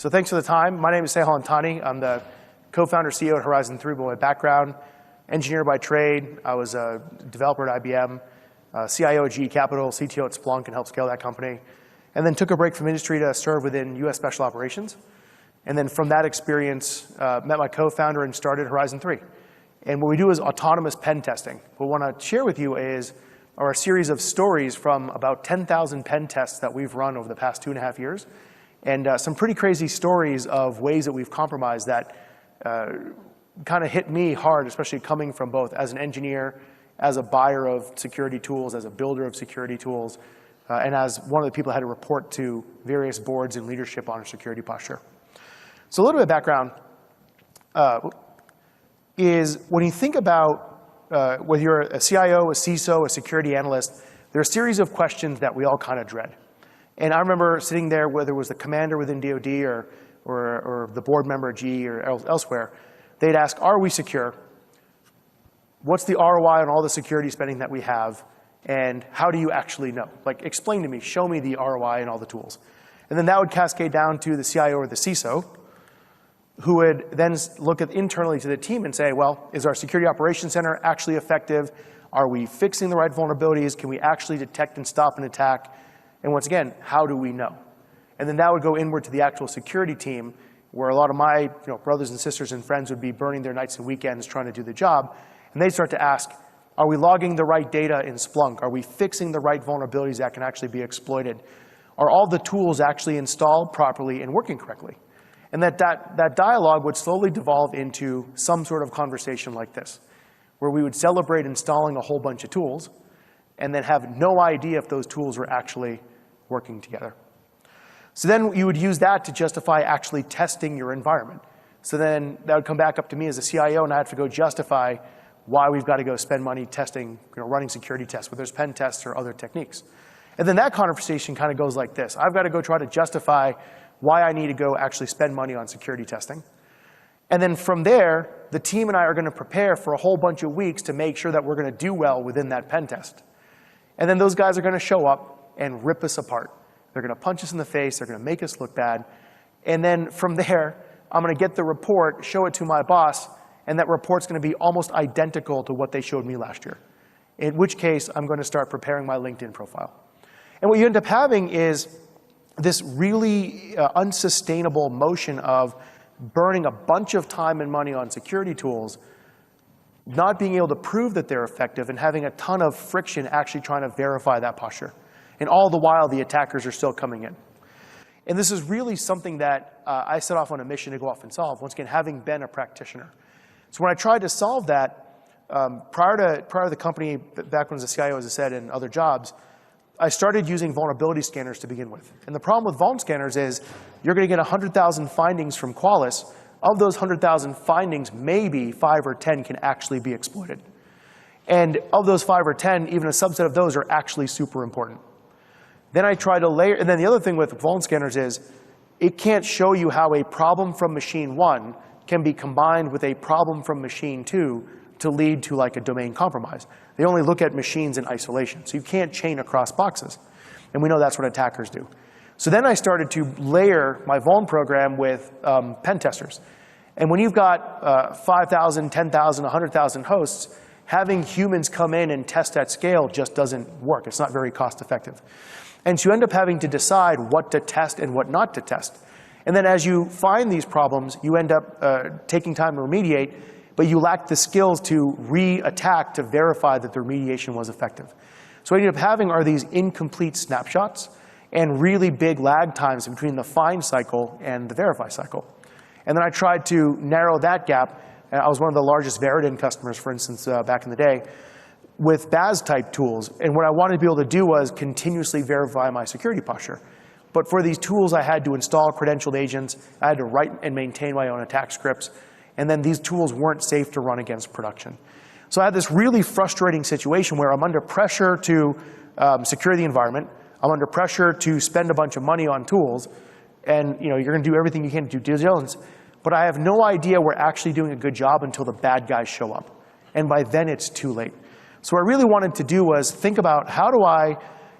So thanks for the time. My name is Sehal Antani. I'm the co-founder CEO at Horizon 3 by background, engineer by trade. I was a developer at IBM, CIO at GE Capital, CTO at Splunk, and helped scale that company. And then took a break from industry to serve within US Special Operations. And then from that experience, met my co-founder and started Horizon 3. And what we do is autonomous pen testing. What I want to share with you are a series of stories from about 10,000 pen tests that we've run over the past 2.5 years. And some pretty crazy stories of ways that we've compromised that kind of hit me hard, especially coming from both as an engineer, as a buyer of security tools, as a builder of security tools, and as one of the people who had to report to various boards and leadership on our security posture. So a little bit of background is when you think about whether you're a CIO, a CISO, a security analyst, there are a series of questions that we all kind of dread. And I remember sitting there, whether it was the commander within DoD or the board member at GE or elsewhere, they'd ask, are we secure? What's the ROI on all the security spending that we have? And how do you actually know? Like, explain to me, show me the ROI and all the tools. And then that would cascade down to the CIO or the CISO, who would then look internally to the team and say, well, is our security operations center actually effective? Are we fixing the right vulnerabilities? Can we actually detect and stop an attack? And once again, how do we know? And then that would go inward to the actual security team, where a lot of my brothers and sisters and friends would be burning their nights and weekends trying to do the job. And they'd start to ask, are we logging the right data in Splunk? Are we fixing the right vulnerabilities that can actually be exploited? Are all the tools actually installed properly and working correctly? And that dialogue would slowly devolve into some sort of conversation like this, where we would celebrate installing a whole bunch of tools and then have no idea if those tools were actually working together. So then you would use that to justify actually testing your environment. So then that would come back up to me as a CIO, and I have to go justify why we've got to go spend money testing, running security tests, whether there's pen tests or other techniques. And then that conversation kind of goes like this. I've got to go try to justify why I need to go actually spend money on security testing. And then from there, the team and I are going to prepare for a whole bunch of weeks to make sure that we're going to do well within that pen test. And then those guys are going to show up and rip us apart. They're going to punch us in the face. They're going to make us look bad. And then from there, I'm going to get the report, show it to my boss, and that report's going to be almost identical to what they showed me last year, in which case I'm going to start preparing my LinkedIn profile. And what you end up having is this really unsustainable motion of burning a bunch of time and money on security tools, not being able to prove that they're effective, and having a ton of friction actually trying to verify that posture. And all the while, the attackers are still coming in. And this is really something that I set off on a mission to go off and solve, once again, having been a practitioner. So when I tried to solve that, prior to the company, back when I was a CIO, as I said, and other jobs, I started using vulnerability scanners to begin with. And the problem with vuln scanners is you're going to get 100,000 findings from Qualys. Of those 100,000 findings, maybe 5 or 10 can actually be exploited. And of those 5 or 10, even a subset of those are actually super important. Then I try to layer, and then the other thing with vuln scanners is it can't show you how a problem from machine 1 can be combined with a problem from machine 2 to lead to like a domain compromise. They only look at machines in isolation, so you can't chain across boxes. And we know that's what attackers do. So then I started to layer my vuln program with pen testers. And when you've got 5,000, 10,000, 100,000 hosts, having humans come in and test at scale just doesn't work. It's not very cost effective. And so you end up having to decide what to test and what not to test. And then as you find these problems, you end up taking time to remediate, but you lack the skills to re-attack to verify that the remediation was effective. So what you end up having are these incomplete snapshots and really big lag times between the find cycle and the verify cycle. And then I tried to narrow that gap. I was one of the largest Veridin customers, for instance, back in the day, with BAS-type tools. And what I wanted to be able to do was continuously verify my security posture. But for these tools, I had to install credentialed agents. I had to write and maintain my own attack scripts. And then these tools weren't safe to run against production. So I had this really frustrating situation where I'm under pressure to secure the environment. I'm under pressure to spend a bunch of money on tools. And you're going to do everything you can to do due diligence. But I have no idea we're actually doing a good job until the bad guys show up. And by then, it's too late. So what I really wanted to do was think about how do I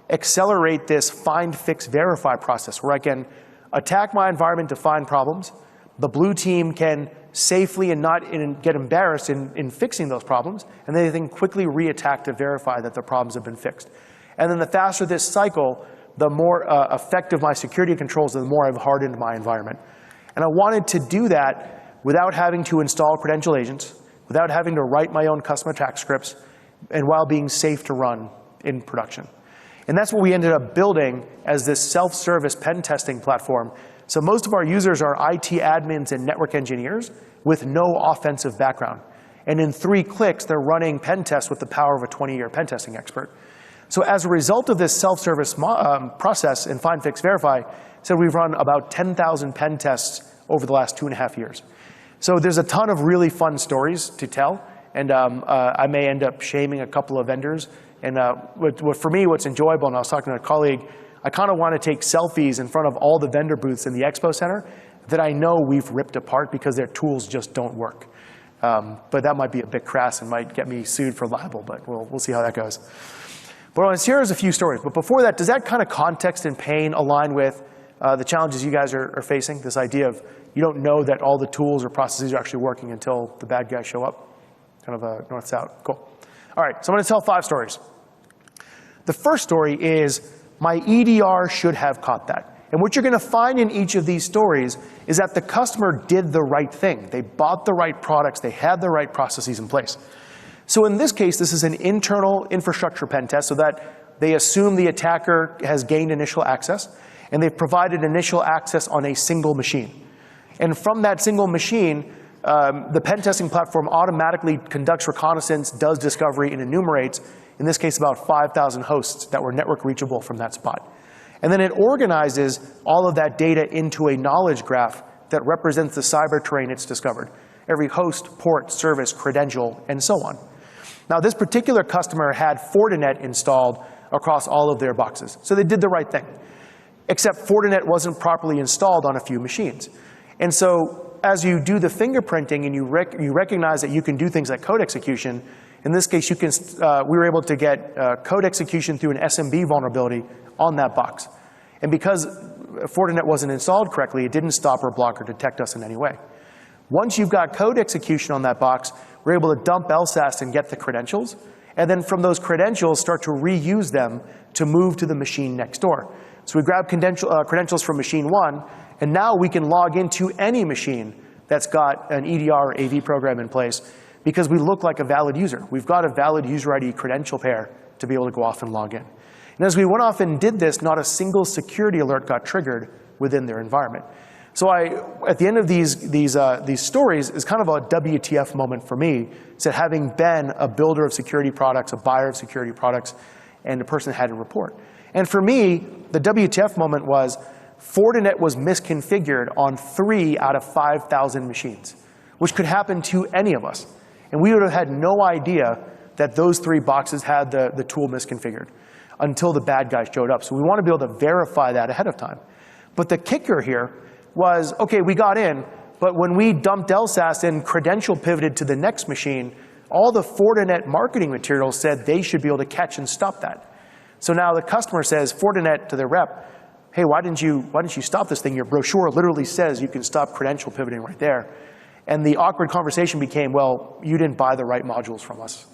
accelerate this find, fix, verify process where I can attack my environment to find problems. The blue team can safely and not get embarrassed in fixing those problems, and they then quickly re-attack to verify that the problems have been fixed. And then the faster this cycle, the more effective my security controls, the more I've hardened my environment. And I wanted to do that without having to install credential agents, without having to write my own custom attack scripts, and while being safe to run in production. And that's what we ended up building as this self-service pen testing platform. So most of our users are IT admins and network engineers with no offensive background. And in 3 clicks, they're running pen tests with the power of a 20-year pen testing expert. So as a result of this self-service process in Find, Fix, Verify, so we've run about 10,000 pen tests over the last 2.5 years. So there's a ton of really fun stories to tell, and I may end up shaming a couple of vendors. And for me, what's enjoyable, and I was talking to a colleague, I kind of want to take selfies in front of all the vendor booths in the expo center that I know we've ripped apart because their tools just don't work. But that might be a bit crass and might get me sued for libel, but we'll see how that goes. But here's a few stories. But before that, does that kind of context and pain align with the challenges you guys are facing? This idea of you don't know that all the tools or processes are actually working until the bad guys show up? Kind of a north-south. Cool. All right, so I'm going to tell 5 stories. The first story is my EDR should have caught that. And what you're going to find in each of these stories is that the customer did the right thing. They bought the right products. They had the right processes in place. So in this case, this is an internal infrastructure pen test so that they assume the attacker has gained initial access, and they've provided initial access on a single machine. And from that single machine, the pen testing platform automatically conducts reconnaissance, does discovery, and enumerates, in this case, about 5,000 hosts that were network reachable from that spot. And then it organizes all of that data into a knowledge graph that represents the cyber terrain it's discovered. Every host, port, service, credential, and so on. Now, this particular customer had Fortinet installed across all of their boxes. So they did the right thing. Except Fortinet wasn't properly installed on a few machines. And so as you do the fingerprinting and you recognize that you can do things like code execution, in this case, we were able to get code execution through an SMB vulnerability on that box. And because Fortinet wasn't installed correctly, it didn't stop or block or detect us in any way. Once you've got code execution on that box, we're able to dump LSASS and get the credentials. And then from those credentials, start to reuse them to move to the machine next door. So we grab credentials from machine 1, and now we can log into any machine that's got an EDR or AV program in place because we look like a valid user. We've got a valid user ID credential pair to be able to go off and log in. And as we went off and did this, not a single security alert got triggered within their environment. So at the end of these stories is kind of a WTF moment for me, is that having been a builder of security products, a buyer of security products, and the person that had to report. And for me, the WTF moment was Fortinet was misconfigured on 3 out of 5,000 machines, which could happen to any of us. And we would have had no idea that those 3 boxes had the tool misconfigured until the bad guys showed up. So we want to be able to verify that ahead of time. But the kicker here was, okay, we got in, but when we dumped LSASS and credential pivoted to the next machine, all the Fortinet marketing materials said they should be able to catch and stop that. So now the customer says, Fortinet to their rep, hey, why didn't you stop this thing? Your brochure literally says you can stop credential pivoting right there. And the awkward conversation became, well, you didn't buy the right modules from us.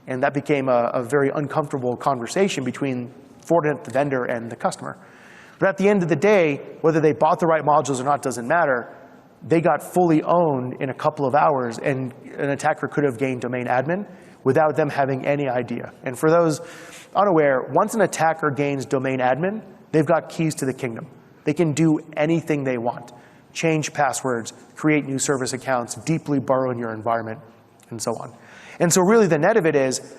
And that became a very uncomfortable conversation between Fortinet, the vendor, and the customer. But at the end of the day, whether they bought the right modules or not doesn't matter. They got fully owned in a couple of hours, and an attacker could have gained domain admin without them having any idea. And for those unaware, once an attacker gains domain admin, they've got keys to the kingdom. They can do anything they want. Change passwords, create new service accounts, deeply burrow in your environment, and so on. And so really the net of it is,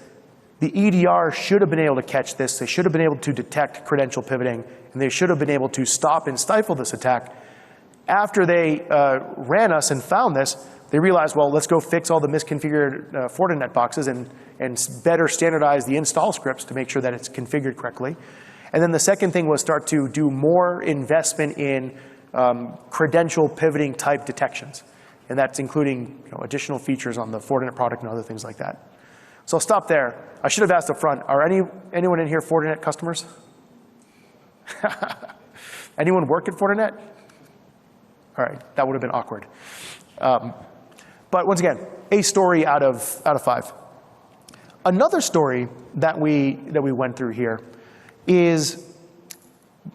the EDR should have been able to catch this. They should have been able to detect credential pivoting, and they should have been able to stop and stifle this attack. After they ran us and found this, they realized, well, let's go fix all the misconfigured Fortinet boxes and better standardize the install scripts to make sure that it's configured correctly. And then the second thing was start to do more investment in credential pivoting type detections. And that's including additional features on the Fortinet product and other things like that. So I'll stop there. I should have asked up front, are anyone in here Fortinet customers? Anyone work at Fortinet? All right, that would have been awkward. But once again, a story out of 5. Another story that we went through here is,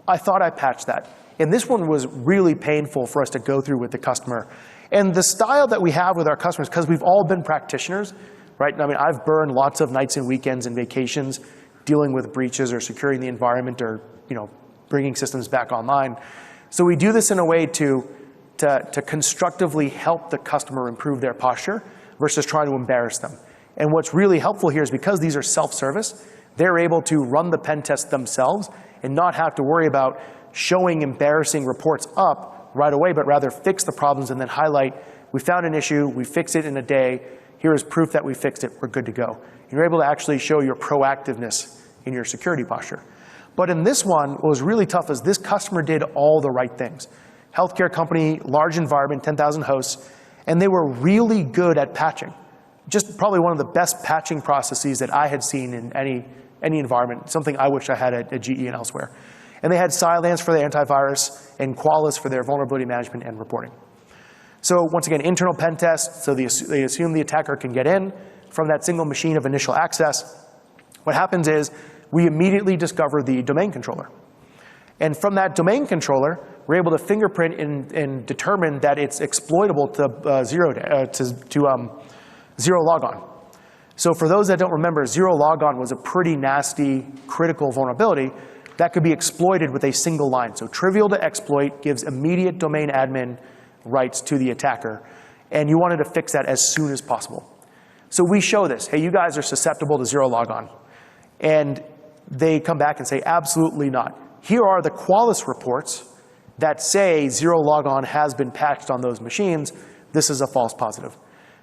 I thought I patched that. And this one was really painful for us to go through with the customer. And the style that we have with our customers, because we've all been practitioners, right? I mean, I've burned lots of nights and weekends and vacations dealing with breaches or securing the environment or, bringing systems back online. So we do this in a way to constructively help the customer improve their posture versus trying to embarrass them. And what's really helpful here is because these are self-service, they're able to run the pen test themselves and not have to worry about showing embarrassing reports up right away, but rather fix the problems and then highlight, we found an issue, we fixed it in a day, here is proof that we fixed it, we're good to go. You're able to actually show your proactiveness in your security posture. But in this one, what was really tough is this customer did all the right things. Healthcare company, large environment, 10,000 hosts, and they were really good at patching. Just probably one of the best patching processes that I had seen in any environment, something I wish I had at GE and elsewhere. And they had Cylance for their antivirus and Qualys for their vulnerability management and reporting. So once again, internal pen test, so they assume the attacker can get in from that single machine of initial access. What happens is we immediately discover the domain controller. And from that domain controller, we're able to fingerprint and determine that it's exploitable to zero logon. So for those that don't remember, zero logon was a pretty nasty, critical vulnerability that could be exploited with a single line. So trivial to exploit, gives immediate domain admin rights to the attacker, and you wanted to fix that as soon as possible. So we show this, hey, you guys are susceptible to zero logon. And they come back and say, absolutely not. Here are the Qualys reports that say zero logon has been patched on those machines. This is a false positive.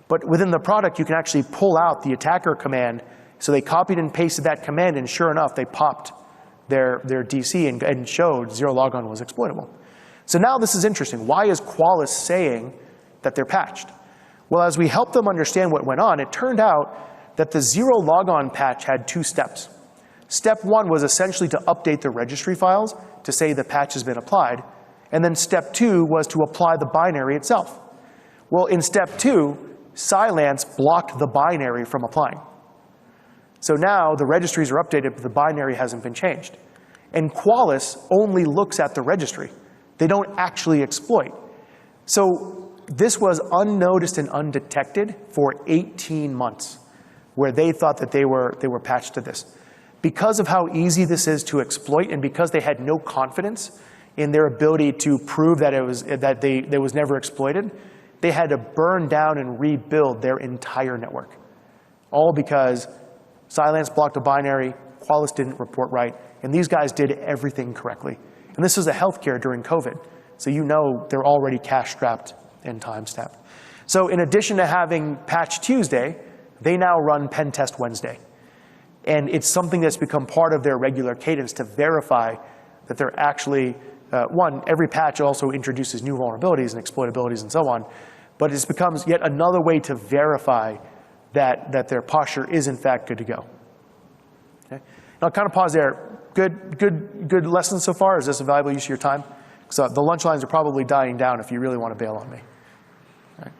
But within the product, you can actually pull out the attacker command. So they copied and pasted that command, and sure enough, they popped their DC and showed zero logon was exploitable. So now this is interesting. Why is Qualys saying that they're patched? Well, as we helped them understand what went on, it turned out that the zero logon patch had 2 steps. Step 1 was essentially to update the registry files to say the patch has been applied. And then step 2 was to apply the binary itself. Well, in step 2, Cylance blocked the binary from applying. So now the registries are updated, but the binary hasn't been changed. And Qualys only looks at the registry. They don't actually exploit. So this was unnoticed and undetected for 18 months, where they thought that they were patched to this. Because of how easy this is to exploit, and because they had no confidence in their ability to prove that it was never exploited, they had to burn down and rebuild their entire network. All because Cylance blocked a binary, Qualys didn't report right, and these guys did everything correctly. And this is a healthcare during COVID, so you know they're already cash-strapped and time-strapped. So in addition to having Patch Tuesday, they now run Pen Test Wednesday. And it's something that's become part of their regular cadence to verify that they're actually, one, every patch also introduces new vulnerabilities and exploitabilities and so on, but it becomes yet another way to verify that their posture is in fact good to go. Okay? Now I'll kind of pause there. Good lessons so far? Is this a valuable use of your time? So the lunch lines are probably dying down if you really want to bail on me. Okay.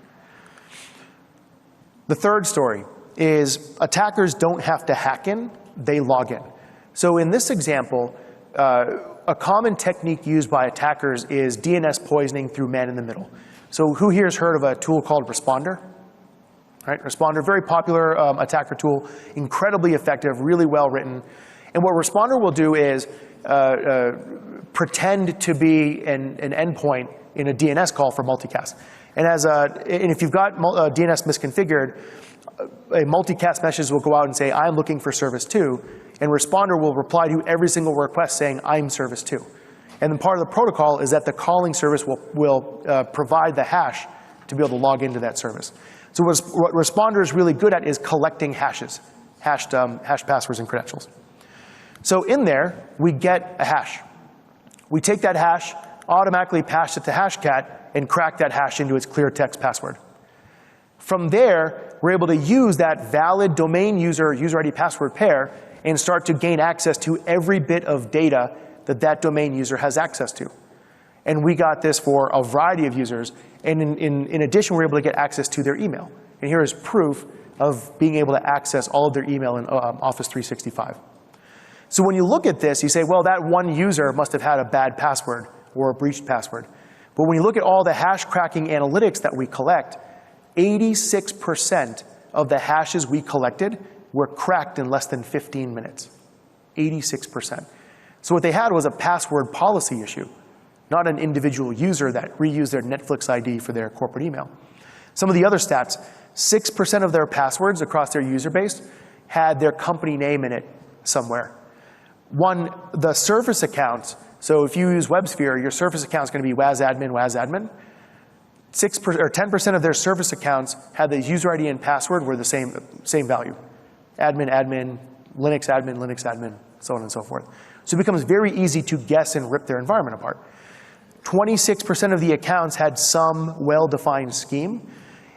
The third story is attackers don't have to hack in, they log in. So in this example, a common technique used by attackers is DNS poisoning through man in the middle. So who here has heard of a tool called Responder? Right? Responder, very popular attacker tool, incredibly effective, really well written. And what Responder will do is pretend to be an endpoint in a DNS call for multicast. And if you've got DNS misconfigured, a multicast message will go out and say, I'm looking for service 2, and Responder will reply to every single request saying, I'm service 2. And then part of the protocol is that the calling service will provide the hash to be able to log into that service. So what Responder is really good at is collecting hashes, hashed passwords and credentials. So in there, we get a hash. We take that hash, automatically pass it to Hashcat, and crack that hash into its clear text password. From there, we're able to use that valid domain user ID password pair and start to gain access to every bit of data that domain user has access to. And we got this for a variety of users. And in addition, we were able to get access to their email. And here is proof of being able to access all of their email in Office 365. So when you look at this, you say, well, that one user must have had a bad password or a breached password. But when you look at all the hash cracking analytics that we collect, 86% of the hashes we collected were cracked in less than 15 minutes. 86%. So what they had was a password policy issue, not an individual user that reused their Netflix ID for their corporate email. Some of the other stats, 6% of their passwords across their user base had their company name in it somewhere. The Surface accounts, so if you use WebSphere, your Surface account is going to be WASadmin, WASadmin. 10% of their Surface accounts had the user ID and password were the same value. Admin, admin, Linux admin, Linux admin, so on and so forth. So it becomes very easy to guess and rip their environment apart. 26% of the accounts had some well-defined scheme.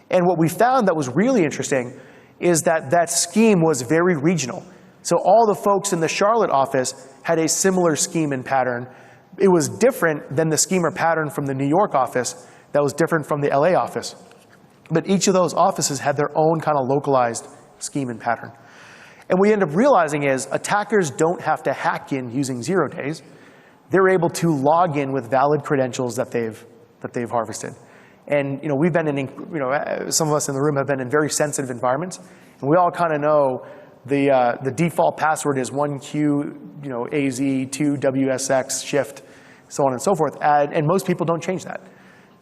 And what we found that was really interesting is that that scheme was very regional. So all the folks in the Charlotte office had a similar scheme and pattern. It was different than the scheme or pattern from the New York office that was different from the LA office. But each of those offices had their own kind of localized scheme and pattern. And what we end up realizing is attackers don't have to hack in using 0 days. They're able to log in with valid credentials that they've harvested. And we've been in, some of us in the room have been in very sensitive environments, and we all kind of know the default password is 1Q, AZ, 2 WSX, shift, so on and so forth. And most people don't change that.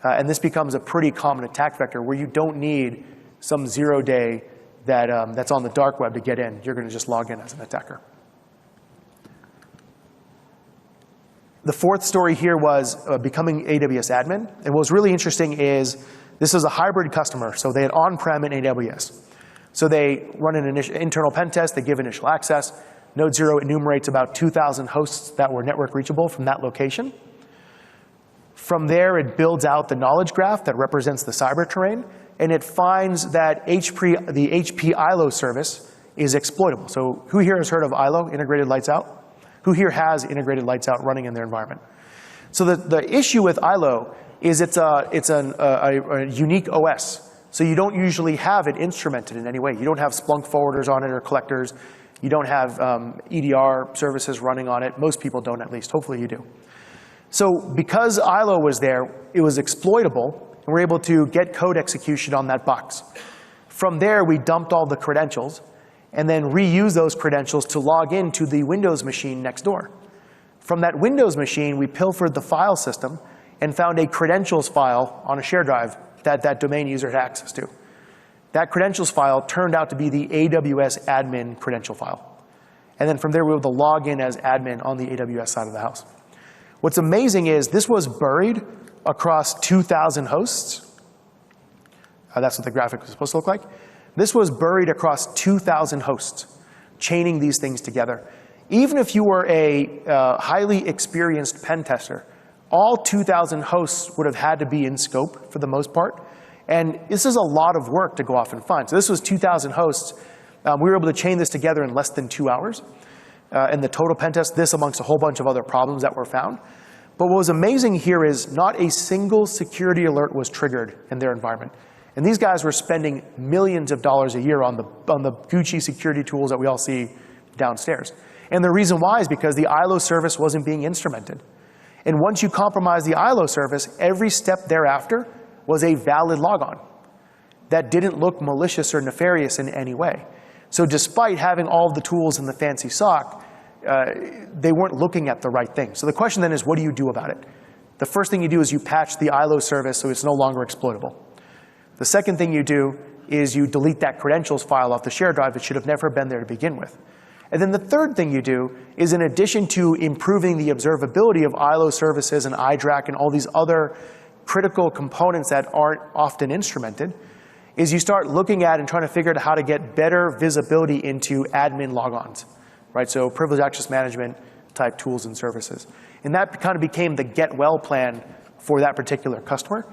And this becomes a pretty common attack vector where you don't need some 0 day that's on the dark web to get in. You're going to just log in as an attacker. The fourth story here was becoming AWS admin. And what was really interesting is this is a hybrid customer. So they had on-prem and AWS. So they run an internal pen test. They give initial access. NodeZero enumerates about 2,000 hosts that were network reachable from that location. From there, it builds out the knowledge graph that represents the cyber terrain. And it finds that the HP ILO service is exploitable. So who here has heard of ILO, Integrated Lights Out? Who here has Integrated Lights Out running in their environment? So the issue with ILO is it's a unique OS. So you don't usually have it instrumented in any way. You don't have Splunk forwarders on it or collectors. You don't have EDR services running on it. Most people don't, at least. Hopefully you do. So because ILO was there, it was exploitable, and we're able to get code execution on that box. From there, we dumped all the credentials and then reuse those credentials to log into the Windows machine next door. From that Windows machine, we pilfered the file system and found a credentials file on a shared drive that domain user had access to. That credentials file turned out to be the AWS admin credential file. And then from there, we were able to log in as admin on the AWS side of the house. What's amazing is this was buried across 2,000 hosts. That's what the graphic was supposed to look like. This was buried across 2,000 hosts, chaining these things together. Even if you were a highly experienced pen tester, all 2,000 hosts would have had to be in scope for the most part. And this is a lot of work to go off and find. So this was 2,000 hosts. We were able to chain this together in less than 2 hours. And the total pen test, this amongst a whole bunch of other problems that were found. But what was amazing here is not a single security alert was triggered in their environment. And these guys were spending millions of dollars a year on the Gucci security tools that we all see downstairs. And the reason why is because the ILO service wasn't being instrumented. And once you compromise the ILO service, every step thereafter was a valid logon that didn't look malicious or nefarious in any way. So despite having all of the tools in the fancy SOC, they weren't looking at the right thing. So the question then is, what do you do about it? The first thing you do is you patch the ILO service so it's no longer exploitable. The second thing you do is you delete that credentials file off the shared drive. It should have never been there to begin with. And then the third thing you do is, in addition to improving the observability of ILO services and IDRAC and all these other critical components that aren't often instrumented, is you start looking at and trying to figure out how to get better visibility into admin logons, right? So privileged access management type tools and services. And that kind of became the get well plan for that particular customer.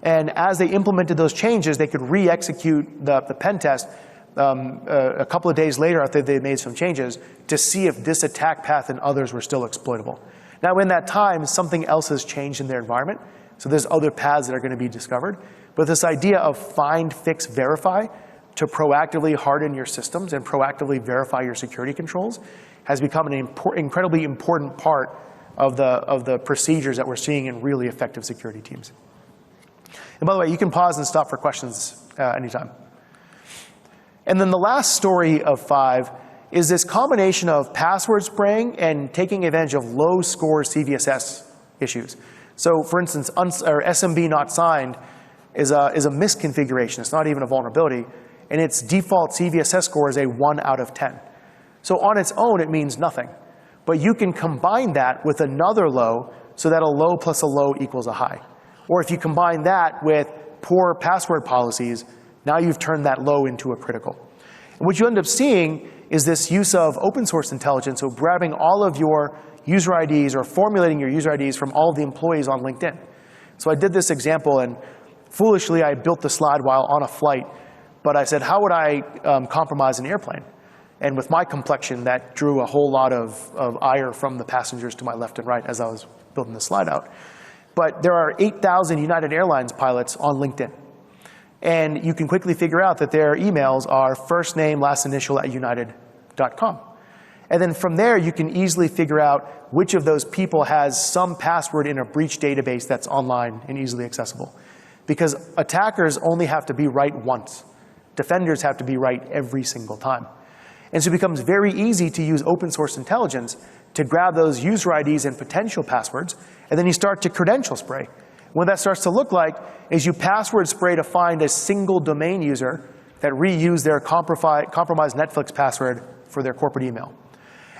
And as they implemented those changes, they could re-execute the pen test a couple of days later after they made some changes to see if this attack path and others were still exploitable. Now in that time, something else has changed in their environment, so there's other paths that are going to be discovered. But this idea of find, fix, verify to proactively harden your systems and proactively verify your security controls has become an incredibly important part of the procedures that we're seeing in really effective security teams. And by the way, you can pause and stop for questions anytime. And then the last story of 5 is this combination of password spraying and taking advantage of low score CVSS issues. So for instance, SMB not signed is a misconfiguration. It's not even a vulnerability. And its default CVSS score is a 1 out of 10. So on its own, it means nothing. But you can combine that with another low so that a low plus a low equals a high. Or if you combine that with poor password policies, now you've turned that low into a critical. And what you end up seeing is this use of open source intelligence, so grabbing all of your user IDs or formulating your user IDs from all of the employees on LinkedIn. So I did this example, and foolishly I built the slide while on a flight, but I said, how would I compromise an airplane? And with my complexion, that drew a whole lot of ire from the passengers to my left and right as I was building the slide out. But there are 8,000 United Airlines pilots on LinkedIn. And you can quickly figure out that their emails are first name, last initial at united.com. And then from there, you can easily figure out which of those people has some password in a breach database that's online and easily accessible. Because attackers only have to be right once. Defenders have to be right every single time. And so it becomes very easy to use open source intelligence to grab those user IDs and potential passwords, and then you start to credential spray. What that starts to look like is you password spray to find a single domain user that reused their compromised Netflix password for their corporate email.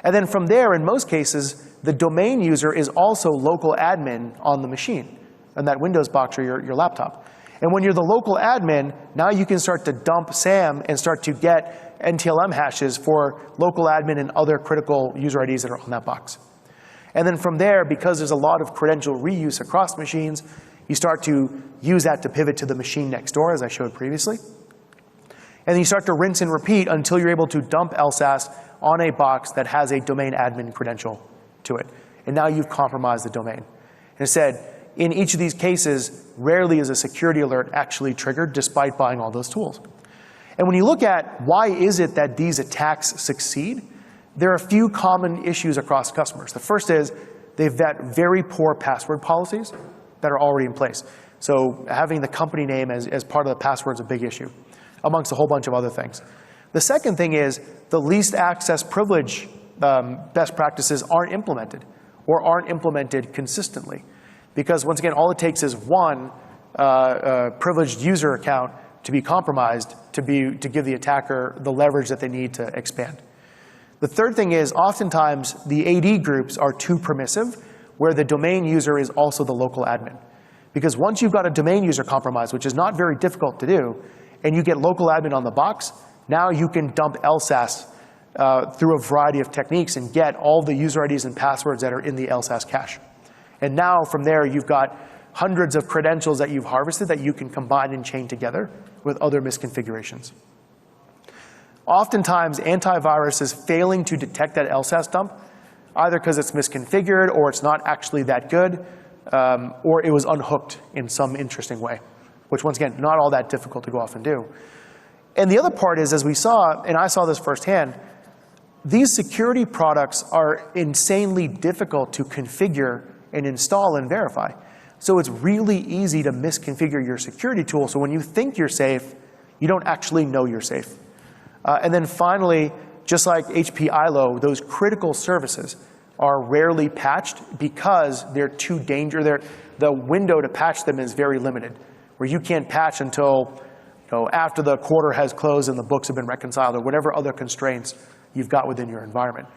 And then from there, in most cases, the domain user is also local admin on the machine, on that Windows box or your laptop. And when you're the local admin, now you can start to dump SAM and start to get NTLM hashes for local admin and other critical user IDs that are on that box. And then from there, because there's a lot of credential reuse across machines, you start to use that to pivot to the machine next door, as I showed previously. And then you start to rinse and repeat until you're able to dump LSAS on a box that has a domain admin credential to it. And now you've compromised the domain. And it said, in each of these cases, rarely is a security alert actually triggered despite buying all those tools. And when you look at why is it that these attacks succeed, there are a few common issues across customers. The first is they've got very poor password policies that are already in place. So having the company name as part of the password is a big issue, amongst a whole bunch of other things. The second thing is the least access privilege best practices aren't implemented or aren't implemented consistently. Because once again, all it takes is one privileged user account to be compromised to give the attacker the leverage that they need to expand. The third thing is oftentimes the AD groups are too permissive, where the domain user is also the local admin. Because once you've got a domain user compromised, which is not very difficult to do, and you get local admin on the box, now you can dump LSAS through a variety of techniques and get all the user IDs and passwords that are in the LSAS cache. And now from there, you've got hundreds of credentials that you've harvested that you can combine and chain together with other misconfigurations. Oftentimes, antivirus is failing to detect that LSAS dump, either because it's misconfigured or it's not actually that good, or it was unhooked in some interesting way, which once again, not all that difficult to go off and do. And the other part is, as we saw, and I saw this firsthand, these security products are insanely difficult to configure and install and verify. So it's really easy to misconfigure your security tool, so when you think you're safe, you don't actually know you're safe. And then finally, just like HP ILO, those critical services are rarely patched because they're too dangerous. The window to patch them is very limited, where you can't patch until after the quarter has closed and the books have been reconciled, or whatever other constraints you've got within your environment.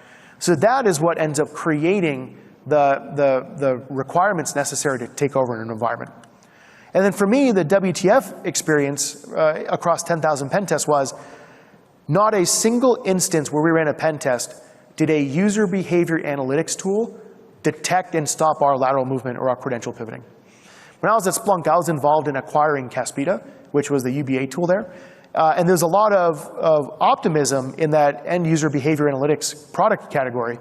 So that is what ends up creating the requirements necessary to take over an environment. And then for me, the WTF experience across 10,000 pen tests was not a single instance where we ran a pen test did a user behavior analytics tool detect and stop our lateral movement or our credential pivoting. When I was at Splunk, I was involved in acquiring Caspita, which was the UBA tool there. And there's a lot of optimism in that end user behavior analytics product category.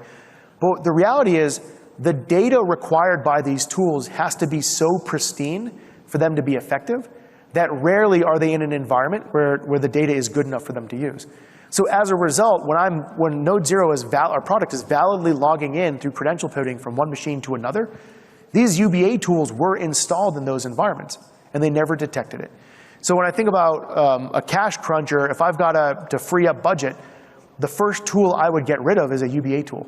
But the reality is, the data required by these tools has to be so pristine for them to be effective that rarely are they in an environment where the data is good enough for them to use. So as a result, when NodeZero our product is validly logging in through credential coding from one machine to another, these UBA tools were installed in those environments, and they never detected it. So when I think about a cache cruncher, if I've got to free up budget, the first tool I would get rid of is a UBA tool.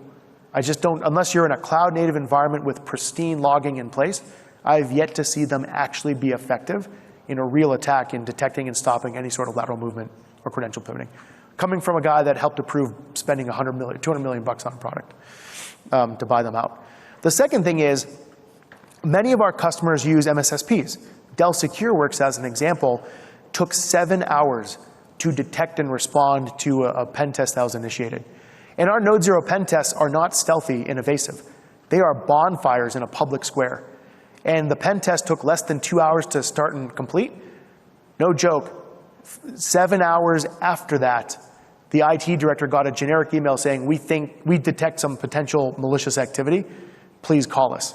I just don't, unless you're in a cloud-native environment with pristine logging in place, I've yet to see them actually be effective in a real attack in detecting and stopping any sort of lateral movement or credential pivoting. Coming from a guy that helped approve spending $100 million, $200 million bucks on a product to buy them out. The second thing is, many of our customers use MSSPs. Dell SecureWorks, as an example, took 7 hours to detect and respond to a pen test that was initiated. And our NodeZero pen tests are not stealthy and evasive. They are bonfires in a public square. And the pen test took less than 2 hours to start and complete. No joke, 7 hours after that, the IT director got a generic email saying, we detect some potential malicious activity, please call us.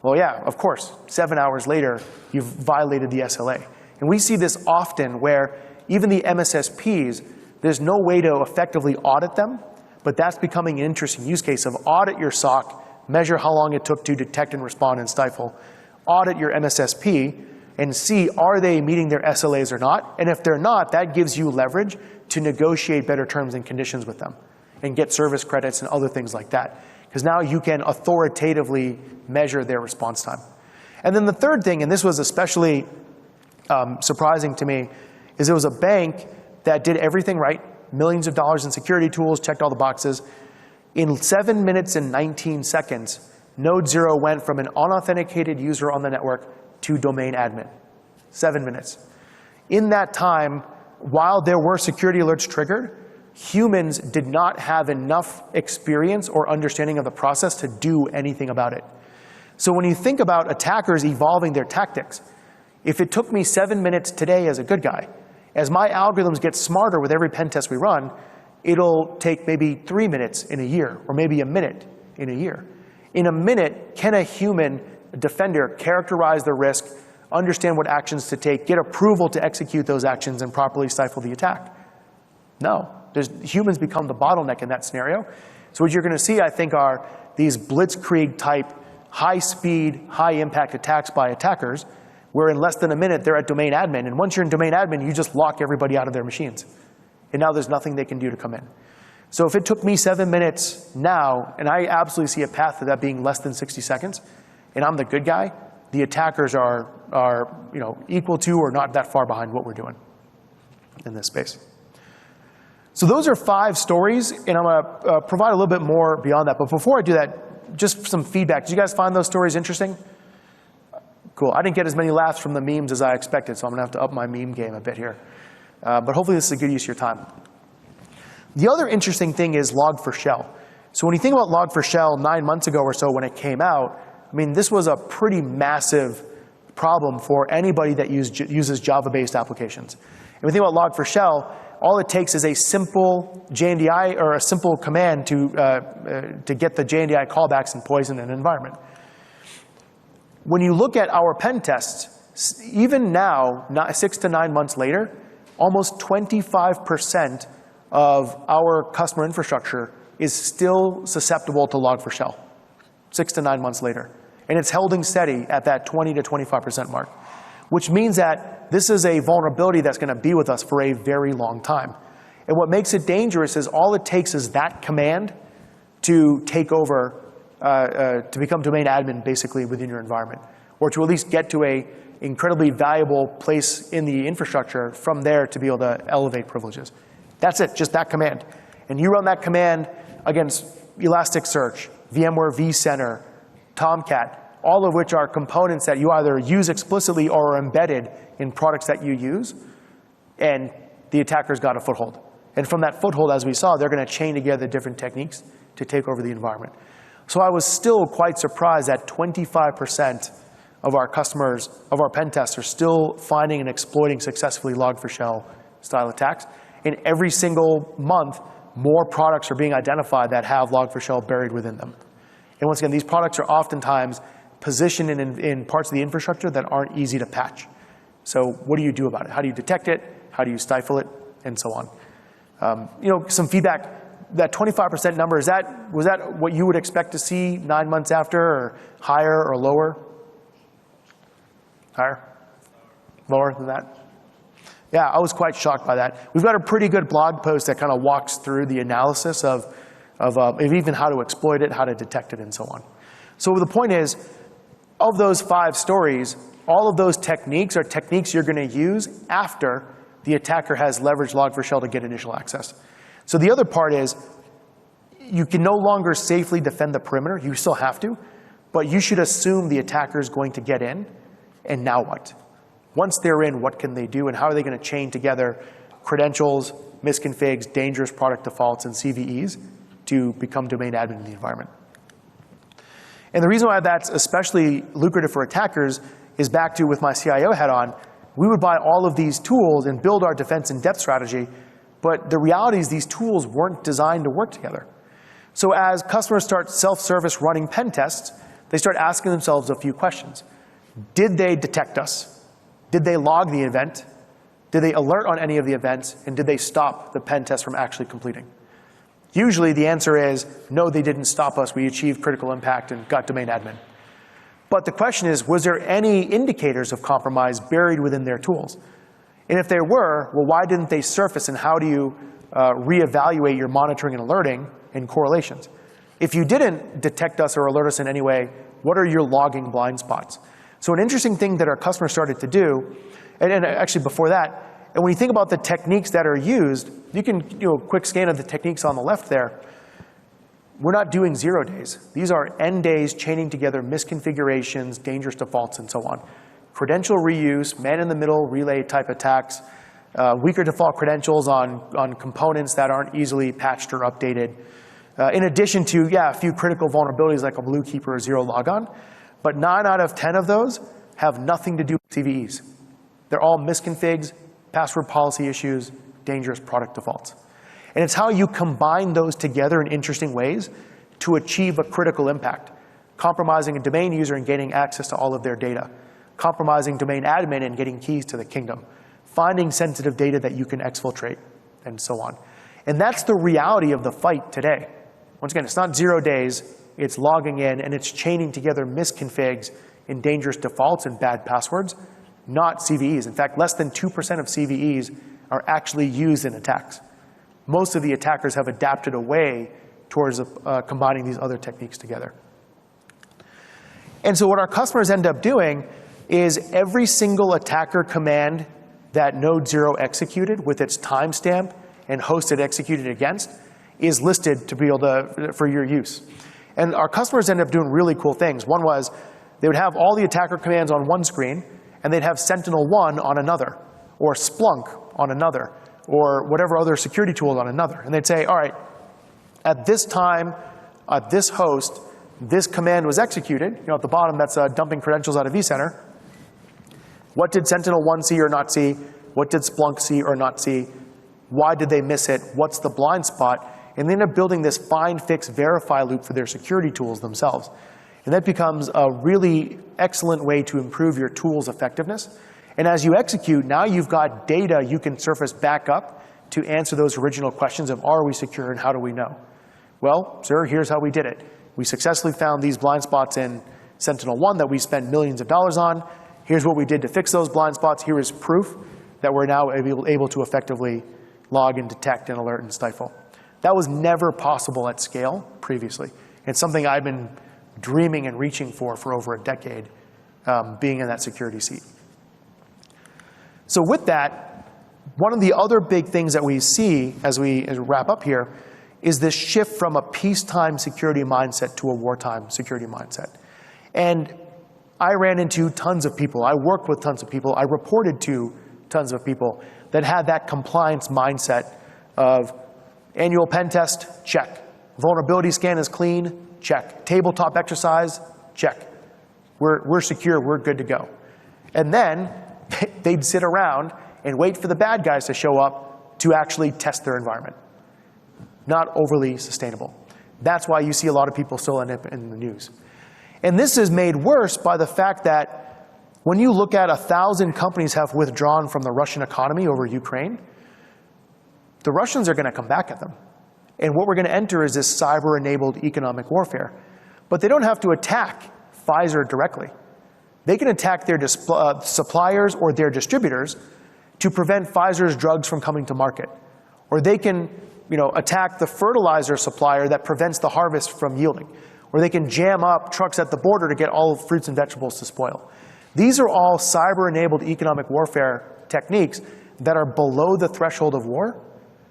Well, yeah, of course, 7 hours later, you've violated the SLA. And we see this often where even the MSSPs, there's no way to effectively audit them, but that's becoming an interesting use case of audit your SOC, measure how long it took to detect and respond and stifle, audit your MSSP, and see are they meeting their SLAs or not. And if they're not, that gives you leverage to negotiate better terms and conditions with them and get service credits and other things like that. Because now you can authoritatively measure their response time. And then the third thing, and this was especially surprising to me, is it was a bank that did everything right, millions of dollars in security tools, checked all the boxes. In 7 minutes and 19 seconds, NodeZero went from an unauthenticated user on the network to domain admin. 7 minutes. In that time, while there were security alerts triggered, humans did not have enough experience or understanding of the process to do anything about it. So when you think about attackers evolving their tactics, if it took me 7 minutes today as a good guy, as my algorithms get smarter with every pen test we run, it'll take maybe 3 minutes in a year, or maybe a minute in a year. In a minute, can a human defender characterize the risk, understand what actions to take, get approval to execute those actions, and properly stifle the attack? No. Humans become the bottleneck in that scenario. So what you're going to see, I think, are these blitzkrieg type, high-speed, high-impact attacks by attackers, where in less than a minute they're at domain admin. And once you're in domain admin, you just lock everybody out of their machines. And now there's nothing they can do to come in. So if it took me 7 minutes now, and I absolutely see a path to that being less than 60 seconds, and I'm the good guy, the attackers are equal to or not that far behind what we're doing in this space. So those are 5 stories, and I'm going to provide a little bit more beyond that. But before I do that, just some feedback. Did you guys find those stories interesting? Cool. I didn't get as many laughs from the memes as I expected, so I'm going to have to up my meme game a bit here. But hopefully this is a good use of your time. The other interesting thing is Log4Shell. So when you think about Log4Shell 9 months ago or so when it came out, I mean, this was a pretty massive problem for anybody that uses Java-based applications. And when you think about Log4Shell, all it takes is a simple JNDI or a simple command to get the JNDI callbacks and poison an environment. When you look at our pen tests, even now, 6 to 9 months later, almost 25% of our customer infrastructure is still susceptible to Log4Shell, 6 to 9 months later. And it's holding steady at that 20 to 25% mark, which means that this is a vulnerability that's going to be with us for a very long time. And what makes it dangerous is all it takes is that command to take over, to become domain admin basically within your environment, or to at least get to a incredibly valuable place in the infrastructure from there to be able to elevate privileges. That's it, just that command. And you run that command against Elasticsearch, VMware vCenter, Tomcat, all of which are components that you either use explicitly or are embedded in products that you use, and the attacker's got a foothold. And from that foothold, as we saw, they're going to chain together different techniques to take over the environment. So I was still quite surprised that 25% of our customers, of our pen tests, are still finding and exploiting successfully Log4Shell style attacks. And every single month, more products are being identified that have Log4Shell buried within them. And once again, these products are oftentimes positioned in parts of the infrastructure that aren't easy to patch. So what do you do about it? How do you detect it? How do you stifle it? And so on. Some feedback. That 25% number, was that what you would expect to see 9 months after, or higher or lower? Higher? Lower than that? Yeah, I was quite shocked by that. We've got a pretty good blog post that kind of walks through the analysis of even how to exploit it, how to detect it, and so on. So the point is, of those 5 stories, all of those techniques are techniques you're going to use after the attacker has leveraged Log4Shell to get initial access. So the other part is, you can no longer safely defend the perimeter. You still have to, but you should assume the attacker is going to get in, and now what? Once they're in, what can they do, and how are they going to chain together credentials, misconfigs, dangerous product defaults, and CVEs to become domain admin in the environment? And the reason why that's especially lucrative for attackers is back to, with my CIO hat on, we would buy all of these tools and build our defense in-depth strategy, but the reality is these tools weren't designed to work together. So as customers start self-service running pen tests, they start asking themselves a few questions. Did they detect us? Did they log the event? Did they alert on any of the events? And did they stop the pen test from actually completing? Usually the answer is, no, they didn't stop us. We achieved critical impact and got domain admin. But the question is, was there any indicators of compromise buried within their tools? And if there were, well, why didn't they surface, and how do you reevaluate your monitoring and alerting and correlations? If you didn't detect us or alert us in any way, what are your logging blind spots? So an interesting thing that our customers started to do, and actually before that, and when you think about the techniques that are used, you can do a quick scan of the techniques on the left there. We're not doing 0 days. These are N days chaining together misconfigurations, dangerous defaults, and so on. Credential reuse, man-in-the-middle relay type attacks, weaker default credentials on components that aren't easily patched or updated. In addition to, a few critical vulnerabilities like a blue keeper or zero logon, but 9 out of 10 of those have nothing to do with CVEs. They're all misconfigs, password policy issues, dangerous product defaults. And it's how you combine those together in interesting ways to achieve a critical impact, compromising a domain user and gaining access to all of their data, compromising domain admin and getting keys to the kingdom, finding sensitive data that you can exfiltrate, and so on. And that's the reality of the fight today. Once again, it's not 0 days, it's logging in, and it's chaining together misconfigs and dangerous defaults and bad passwords, not CVEs. In fact, less than 2% of CVEs are actually used in attacks. Most of the attackers have adapted away towards combining these other techniques together. And so what our customers end up doing is every single attacker command that NodeZero executed with its timestamp and host it executed against is listed to be able to, for your use. And our customers end up doing really cool things. One was they would have all the attacker commands on one screen, and they'd have Sentinel-1 on another, or Splunk on another, or whatever other security tool on another. And they'd say, all right, at this time, at this host, this command was executed. At the bottom, that's dumping credentials out of vCenter. What did Sentinel-1 see or not see? What did Splunk see or not see? Why did they miss it? What's the blind spot? And they end up building this find, fix, verify loop for their security tools themselves. And that becomes a really excellent way to improve your tool's effectiveness. And as you execute, now you've got data you can surface back up to answer those original questions of, are we secure and how do we know? Well, sir, here's how we did it. We successfully found these blind spots in Sentinel-1 that we spent millions of dollars on. Here's what we did to fix those blind spots. Here is proof that we're now able to effectively log and detect and alert and stifle. That was never possible at scale previously. It's something I've been dreaming and reaching for over a decade, being in that security seat. So with that, one of the other big things that we see as we wrap up here is this shift from a peacetime security mindset to a wartime security mindset. And I ran into tons of people. I worked with tons of people. I reported to tons of people that had that compliance mindset of annual pen test, check. Vulnerability scan is clean, check. Tabletop exercise, check. We're secure, we're good to go. And then they'd sit around and wait for the bad guys to show up to actually test their environment. Not overly sustainable. That's why you see a lot of people still end up in the news. And this is made worse by the fact that when you look at 1,000 companies have withdrawn from the Russian economy over Ukraine, the Russians are going to come back at them. And what we're going to enter is this cyber-enabled economic warfare. But they don't have to attack Pfizer directly. They can attack their suppliers or their distributors to prevent Pfizer's drugs from coming to market. Or they can attack the fertilizer supplier that prevents the harvest from yielding. Or they can jam up trucks at the border to get all fruits and vegetables to spoil. These are all cyber-enabled economic warfare techniques that are below the threshold of war,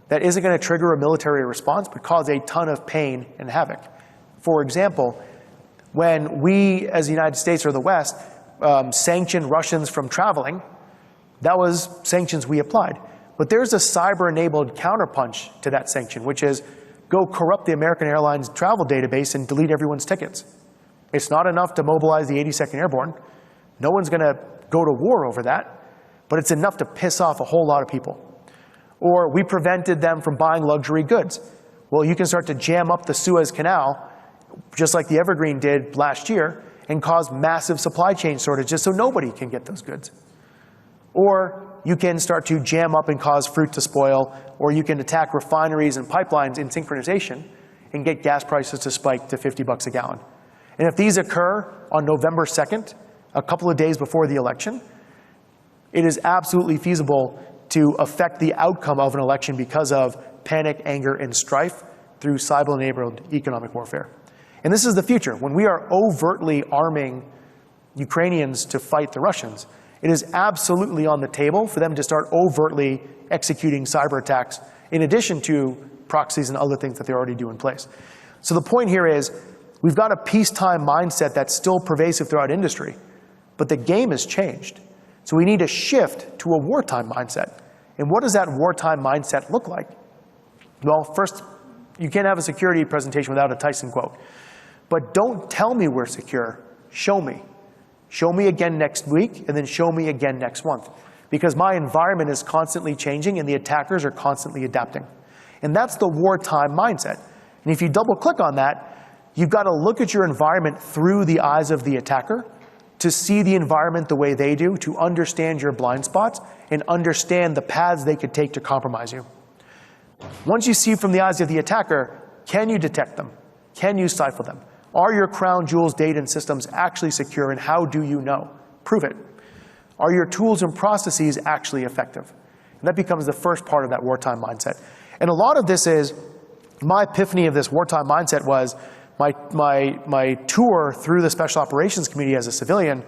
that isn't going to trigger a military response, but cause a ton of pain and havoc. For example, when we, as the United States or the West, sanctioned Russians from traveling, that was sanctions we applied. But there's a cyber-enabled counterpunch to that sanction, which is go corrupt the American Airlines travel database and delete everyone's tickets. It's not enough to mobilize the 82nd Airborne. No one's going to go to war over that, but it's enough to piss off a whole lot of people. Or we prevented them from buying luxury goods. Well, you can start to jam up the Suez Canal, just like the Evergreen did last year, and cause massive supply chain shortages so nobody can get those goods. Or you can start to jam up and cause fruit to spoil, or you can attack refineries and pipelines in synchronization and get gas prices to spike to $50 a gallon. And if these occur on November 2nd, a couple of days before the election, it is absolutely feasible to affect the outcome of an election because of panic, anger, and strife through cyber-enabled economic warfare. And this is the future. When we are overtly arming Ukrainians to fight the Russians, it is absolutely on the table for them to start overtly executing cyber attacks in addition to proxies and other things that they already do in place. So the point here is we've got a peacetime mindset that's still pervasive throughout industry, but the game has changed. So we need to shift to a wartime mindset. And what does that wartime mindset look like? Well, first, you can't have a security presentation without a Tyson quote. But don't tell me we're secure, show me. Show me again next week, and then show me again next month. Because my environment is constantly changing, and the attackers are constantly adapting. And that's the wartime mindset. And if you double click on that, you've got to look at your environment through the eyes of the attacker to see the environment the way they do, to understand your blind spots, and understand the paths they could take to compromise you. Once you see from the eyes of the attacker, can you detect them? Can you stifle them? Are your crown jewels, data, and systems actually secure, and how do you know? Prove it. Are your tools and processes actually effective? And that becomes the first part of that wartime mindset. And a lot of this is, my epiphany of this wartime mindset was my tour through the Special Operations Community as a civilian,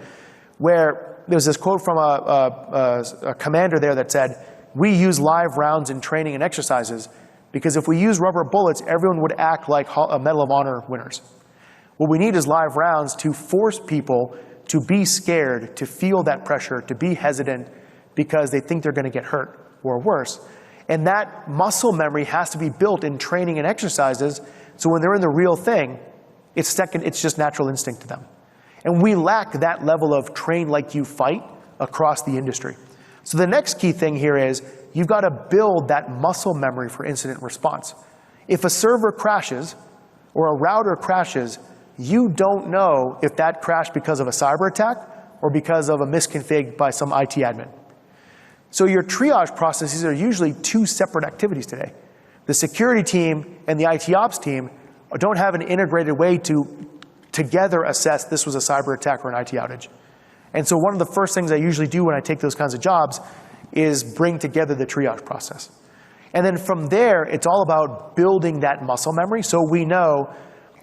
where there was this quote from a commander there that said, "We use live rounds in training and exercises because if we use rubber bullets, everyone would act like a Medal of Honor winners. What we need is live rounds to force people to be scared, to feel that pressure, to be hesitant because they think they're going to get hurt or worse. And that muscle memory has to be built in training and exercises, so when they're in the real thing, it's just natural instinct to them. And we lack that level of train like you fight across the industry. So the next key thing here is you've got to build that muscle memory for incident response. If a server crashes or a router crashes, you don't know if that crashed because of a cyber attack or because of a misconfig by some IT admin. So your triage processes are usually two separate activities today. The security team and the IT ops team don't have an integrated way to together assess this was a cyber attack or an IT outage. And so one of the first things I usually do when I take those kinds of jobs is bring together the triage process. And then from there, it's all about building that muscle memory so we know,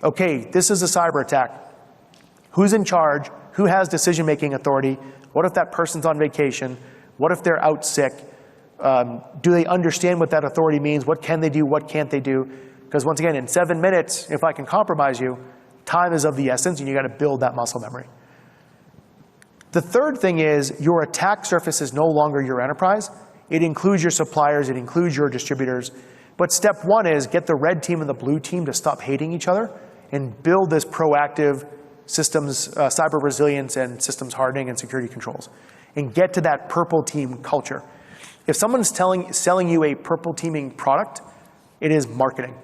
okay, this is a cyber attack. Who's in charge? Who has decision-making authority? What if that person's on vacation? What if they're out sick? Do they understand what that authority means? What can they do? What can't they do? Because once again, in 7 minutes, if I can compromise you, time is of the essence, and you got to build that muscle memory. The third thing is your attack surface is no longer your enterprise. It includes your suppliers. It includes your distributors. But step one is get the red team and the blue team to stop hating each other and build this proactive systems, cyber resilience and systems hardening and security controls. And get to that purple team culture. If someone's selling you a purple teaming product, it is marketing.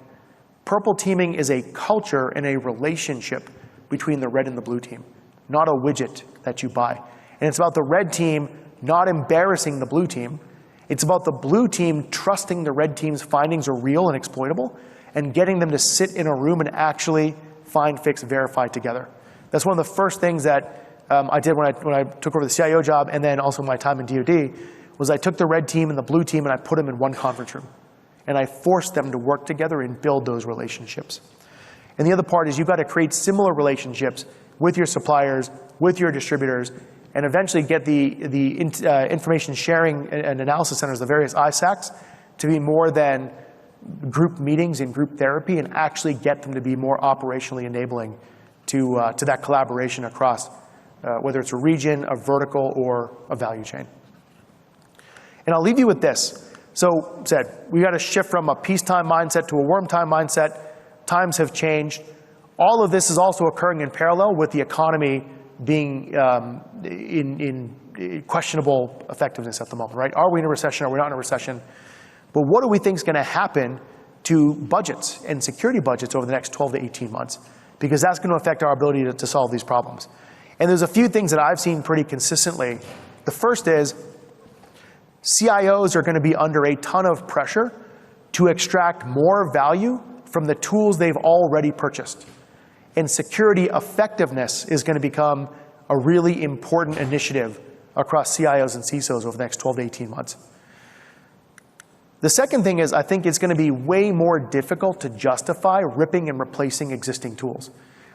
Purple teaming is a culture and a relationship between the red and the blue team, not a widget that you buy. And it's about the red team not embarrassing the blue team. It's about the blue team trusting the red team's findings are real and exploitable and getting them to sit in a room and actually find, fix, verify together. That's one of the first things that I did when I took over the CIO job, and then also my time in DoD, was I took the red team and the blue team and I put them in one conference room. And I forced them to work together and build those relationships. And the other part is you've got to create similar relationships with your suppliers, with your distributors, and eventually get the information sharing and analysis centers, the various ISACs, to be more than group meetings and group therapy, and actually get them to be more operationally enabling to that collaboration across, whether it's a region, a vertical, or a value chain. And I'll leave you with this. So, we got to shift from a peacetime mindset to a wartime mindset. Times have changed. All of this is also occurring in parallel with the economy being in questionable effectiveness at the moment, right? Are we in a recession? Are we not in a recession? But what do we think is going to happen to budgets and security budgets over the next 12 to 18 months? Because that's going to affect our ability to solve these problems. And there's a few things that I've seen pretty consistently. The first is CIOs are going to be under a ton of pressure to extract more value from the tools they've already purchased. And security effectiveness is going to become a really important initiative across CIOs and CISOs over the next 12 to 18 months. The second thing is I think it's going to be way more difficult to justify ripping and replacing existing tools.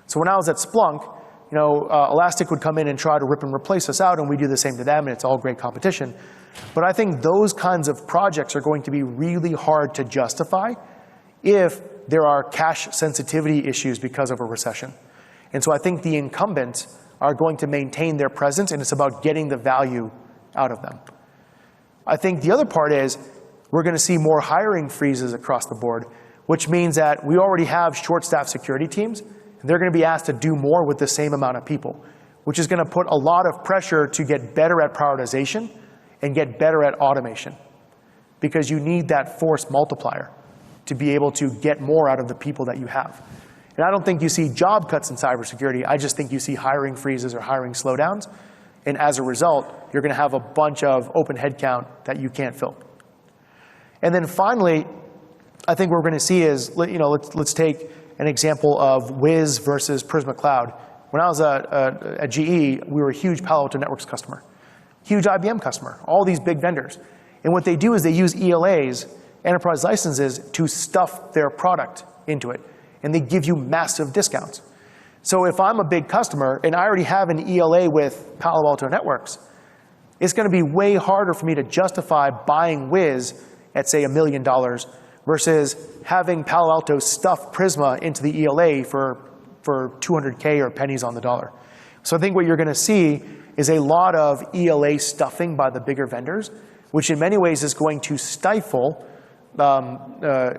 So when I was at Splunk, Elastic would come in and try to rip and replace us out, and we do the same to them, and it's all great competition. But I think those kinds of projects are going to be really hard to justify if there are cash sensitivity issues because of a recession. And so I think the incumbents are going to maintain their presence, and it's about getting the value out of them. I think the other part is we're going to see more hiring freezes across the board, which means that we already have short-staffed security teams, and they're going to be asked to do more with the same amount of people, which is going to put a lot of pressure to get better at prioritization and get better at automation, because you need that force multiplier to be able to get more out of the people that you have. And I don't think you see job cuts in cybersecurity. I just think you see hiring freezes or hiring slowdowns. And as a result, you're going to have a bunch of open headcount that you can't fill. And then finally, I think what we're going to see is, let's take an example of Wiz versus Prisma Cloud. When I was at GE, we were a huge Palo Alto Networks customer, huge IBM customer, all these big vendors. And what they do is they use ELAs, enterprise licenses, to stuff their product into it. And they give you massive discounts. So if I'm a big customer and I already have an ELA with Palo Alto Networks, it's going to be way harder for me to justify buying Wiz at, say, $1 million versus having Palo Alto stuff Prisma into the ELA for $200K or pennies on the dollar. So I think what you're going to see is a lot of ELA stuffing by the bigger vendors, which in many ways is going to stifle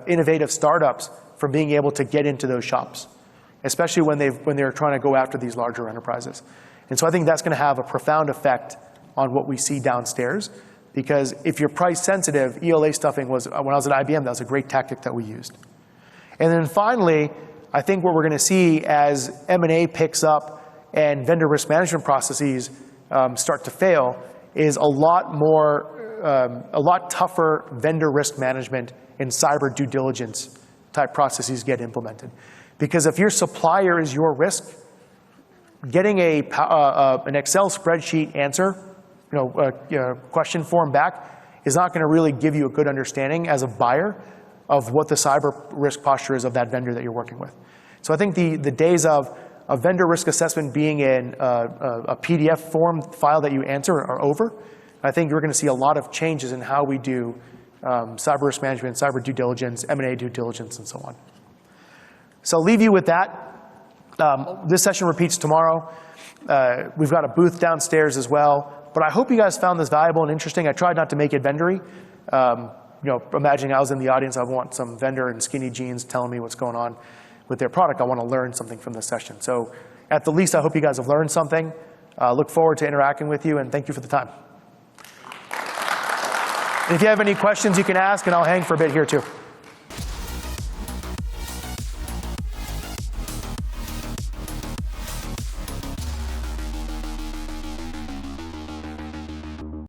innovative startups from being able to get into those shops, especially when they're trying to go after these larger enterprises. And so I think that's going to have a profound effect on what we see downstairs, because if you're price sensitive, ELA stuffing was, when I was at IBM, that was a great tactic that we used. And then finally, I think what we're going to see as M&A picks up and vendor risk management processes start to fail is a lot tougher vendor risk management and cyber due diligence type processes get implemented. Because if your supplier is your risk, getting an Excel spreadsheet answer, question form back is not going to really give you a good understanding as a buyer of what the cyber risk posture is of that vendor that you're working with. So I think the days of a vendor risk assessment being in a PDF form file that you answer are over. I think you're going to see a lot of changes in how we do cyber risk management, cyber due diligence, M&A due diligence, and so on. So I'll leave you with that. This session repeats tomorrow. We've got a booth downstairs as well. But I hope you guys found this valuable and interesting. I tried not to make it vendory. Imagining I was in the audience, I want some vendor in skinny jeans telling me what's going on with their product. I want to learn something from this session. So at the least, I hope you guys have learned something. Look forward to interacting with you, and thank you for the time. And if you have any questions, you can ask, and I'll hang for a bit here too.